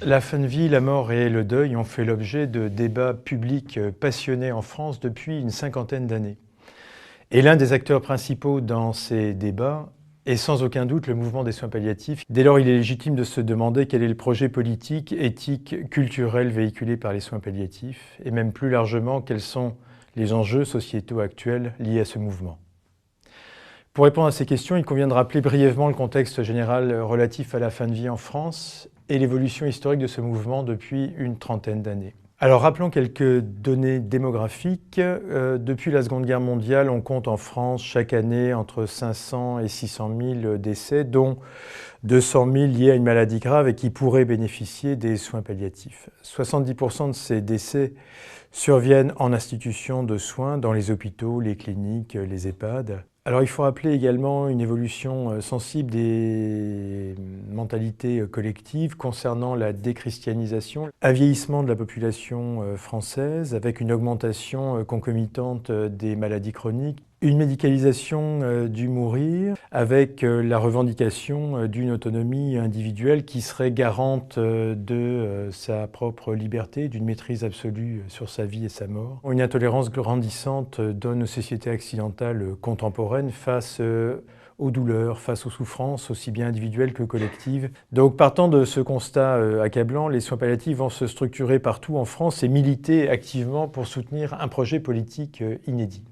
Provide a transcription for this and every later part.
La fin de vie, la mort et le deuil ont fait l'objet de débats publics passionnés en France depuis une cinquantaine d'années. Et l'un des acteurs principaux dans ces débats est sans aucun doute le mouvement des soins palliatifs. Dès lors, il est légitime de se demander quel est le projet politique, éthique, culturel véhiculé par les soins palliatifs, et même plus largement, quels sont les enjeux sociétaux actuels liés à ce mouvement. Pour répondre à ces questions, il convient de rappeler brièvement le contexte général relatif à la fin de vie en France et l'évolution historique de ce mouvement depuis une trentaine d'années. Alors rappelons quelques données démographiques. Depuis la Seconde Guerre mondiale, on compte en France chaque année entre 500 et 600 000 décès, dont 200 000 liés à une maladie grave et qui pourraient bénéficier des soins palliatifs. 70% de ces décès surviennent en institutions de soins, dans les hôpitaux, les cliniques, les EHPAD. Alors il faut rappeler également une évolution sensible des mentalités collectives concernant la déchristianisation, un vieillissement de la population française avec une augmentation concomitante des maladies chroniques, une médicalisation du mourir avec la revendication d'une autonomie individuelle qui serait garante de sa propre liberté, d'une maîtrise absolue sur sa vie et sa mort. Une intolérance grandissante dans nos sociétés occidentales contemporaines face aux douleurs, face aux souffrances, aussi bien individuelles que collectives. Donc partant de ce constat accablant, les soins palliatifs vont se structurer partout en France et militer activement pour soutenir un projet politique inédit.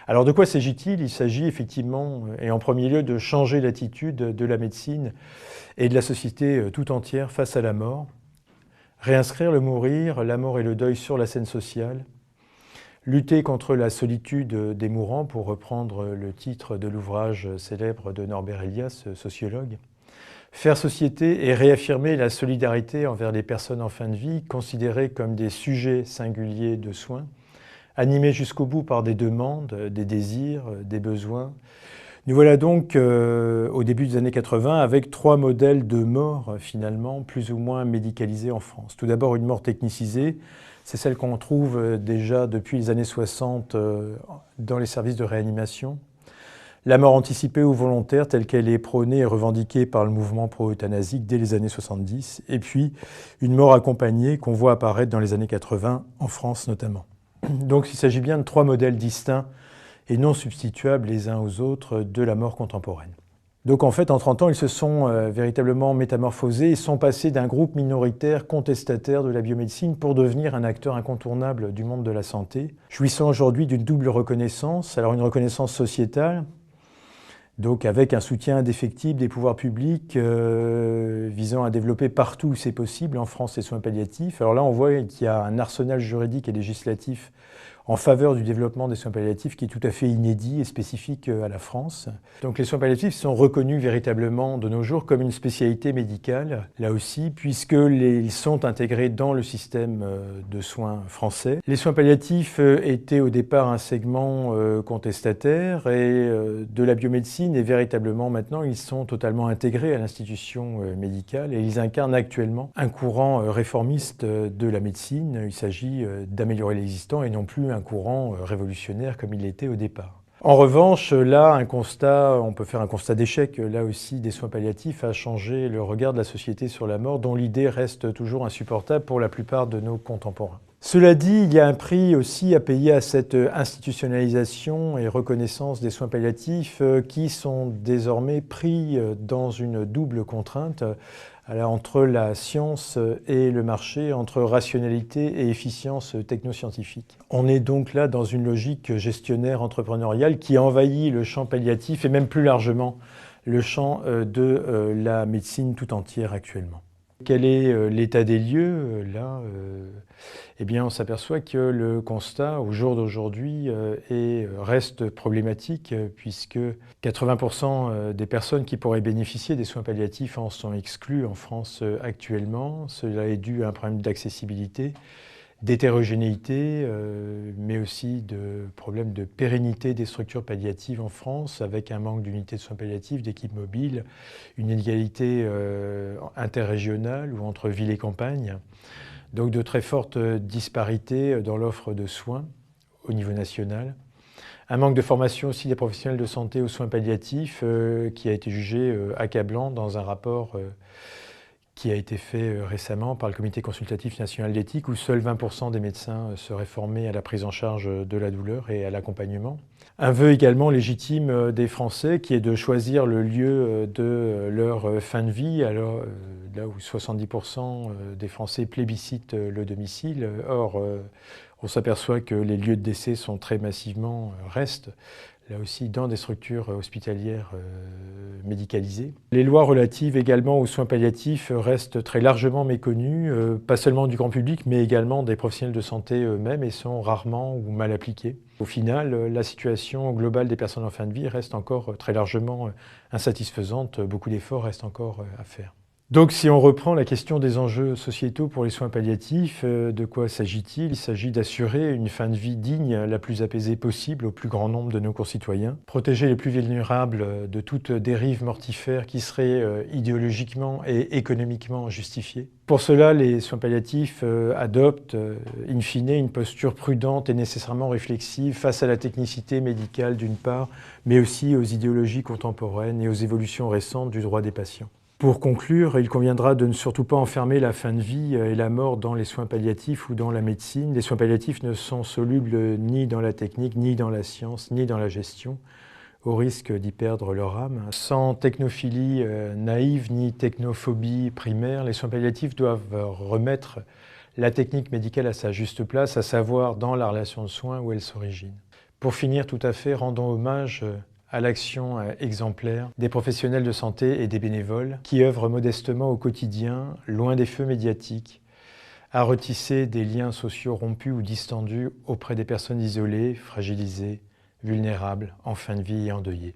Alors de quoi s'agit-il? Il s'agit effectivement, et en premier lieu, de changer l'attitude de la médecine et de la société tout entière face à la mort, réinscrire le mourir, la mort et le deuil sur la scène sociale, lutter contre la solitude des mourants, pour reprendre le titre de l'ouvrage célèbre de Norbert Elias, sociologue, faire société et réaffirmer la solidarité envers les personnes en fin de vie, considérées comme des sujets singuliers de soins, animés jusqu'au bout par des demandes, des désirs, des besoins. Nous voilà donc au début des années 80 avec trois modèles de mort finalement plus ou moins médicalisés en France. Tout d'abord une mort technicisée, c'est celle qu'on trouve déjà depuis les années 60 dans les services de réanimation. La mort anticipée ou volontaire telle qu'elle est prônée et revendiquée par le mouvement pro-euthanasique dès les années 70. Et puis une mort accompagnée qu'on voit apparaître dans les années 80 en France notamment. Donc il s'agit bien de trois modèles distincts et non substituables les uns aux autres de la mort contemporaine. Donc en fait, en 30 ans, ils se sont véritablement métamorphosés et sont passés d'un groupe minoritaire contestataire de la biomédecine pour devenir un acteur incontournable du monde de la santé, jouissant aujourd'hui d'une double reconnaissance. Alors une reconnaissance sociétale, donc avec un soutien indéfectible des pouvoirs publics visant à développer partout où c'est possible en France les soins palliatifs. Alors là, on voit qu'il y a un arsenal juridique et législatif en faveur du développement des soins palliatifs qui est tout à fait inédit et spécifique à la France. Donc les soins palliatifs sont reconnus véritablement de nos jours comme une spécialité médicale, là aussi, puisqu'ils sont intégrés dans le système de soins français. Les soins palliatifs étaient au départ un segment contestataire et de la biomédecine, et véritablement maintenant ils sont totalement intégrés à l'institution médicale et ils incarnent actuellement un courant réformiste de la médecine. Il s'agit d'améliorer l'existant et non plus un courant révolutionnaire comme il l'était au départ. En revanche, là, on peut faire un constat d'échec, là aussi, des soins palliatifs a changé le regard de la société sur la mort, dont l'idée reste toujours insupportable pour la plupart de nos contemporains. Cela dit, il y a un prix aussi à payer à cette institutionnalisation et reconnaissance des soins palliatifs qui sont désormais pris dans une double contrainte entre la science et le marché, entre rationalité et efficience technoscientifique. On est donc là dans une logique gestionnaire entrepreneuriale qui envahit le champ palliatif et même plus largement le champ de la médecine tout entière actuellement. Quel est l'état des lieux là Eh bien, on s'aperçoit que le constat, au jour d'aujourd'hui, reste problématique, puisque 80% des personnes qui pourraient bénéficier des soins palliatifs en sont exclues en France actuellement. Cela est dû à un problème d'accessibilité, d'hétérogénéité, mais aussi de problèmes de pérennité des structures palliatives en France, avec un manque d'unités de soins palliatifs, d'équipes mobiles, une inégalité interrégionale ou entre villes et campagnes. Donc de très fortes disparités dans l'offre de soins au niveau national. Un manque de formation aussi des professionnels de santé aux soins palliatifs qui a été jugé accablant dans un rapport qui a été fait récemment par le Comité consultatif national d'éthique, où seuls 20% des médecins seraient formés à la prise en charge de la douleur et à l'accompagnement. Un vœu également légitime des Français qui est de choisir le lieu de leur fin de vie, alors là où 70% des Français plébiscitent le domicile. Or, on s'aperçoit que les lieux de décès sont très massivement, restent là aussi dans des structures hospitalières médicalisées. Les lois relatives également aux soins palliatifs restent très largement méconnues, pas seulement du grand public, mais également des professionnels de santé eux-mêmes, et sont rarement ou mal appliquées. Au final, la situation globale des personnes en fin de vie reste encore très largement insatisfaisante. Beaucoup d'efforts restent encore à faire. Donc si on reprend la question des enjeux sociétaux pour les soins palliatifs, de quoi s'agit-il? Il s'agit d'assurer une fin de vie digne, la plus apaisée possible au plus grand nombre de nos concitoyens, protéger les plus vulnérables de toute dérive mortifère qui serait idéologiquement et économiquement justifiée. Pour cela, les soins palliatifs adoptent, in fine, une posture prudente et nécessairement réflexive face à la technicité médicale d'une part, mais aussi aux idéologies contemporaines et aux évolutions récentes du droit des patients. Pour conclure, il conviendra de ne surtout pas enfermer la fin de vie et la mort dans les soins palliatifs ou dans la médecine. Les soins palliatifs ne sont solubles ni dans la technique, ni dans la science, ni dans la gestion, au risque d'y perdre leur âme. Sans technophilie naïve ni technophobie primaire, les soins palliatifs doivent remettre la technique médicale à sa juste place, à savoir dans la relation de soins où elle s'origine. Pour finir tout à fait, rendons hommage à l'action exemplaire des professionnels de santé et des bénévoles qui œuvrent modestement au quotidien, loin des feux médiatiques, à retisser des liens sociaux rompus ou distendus auprès des personnes isolées, fragilisées, vulnérables, en fin de vie et endeuillées.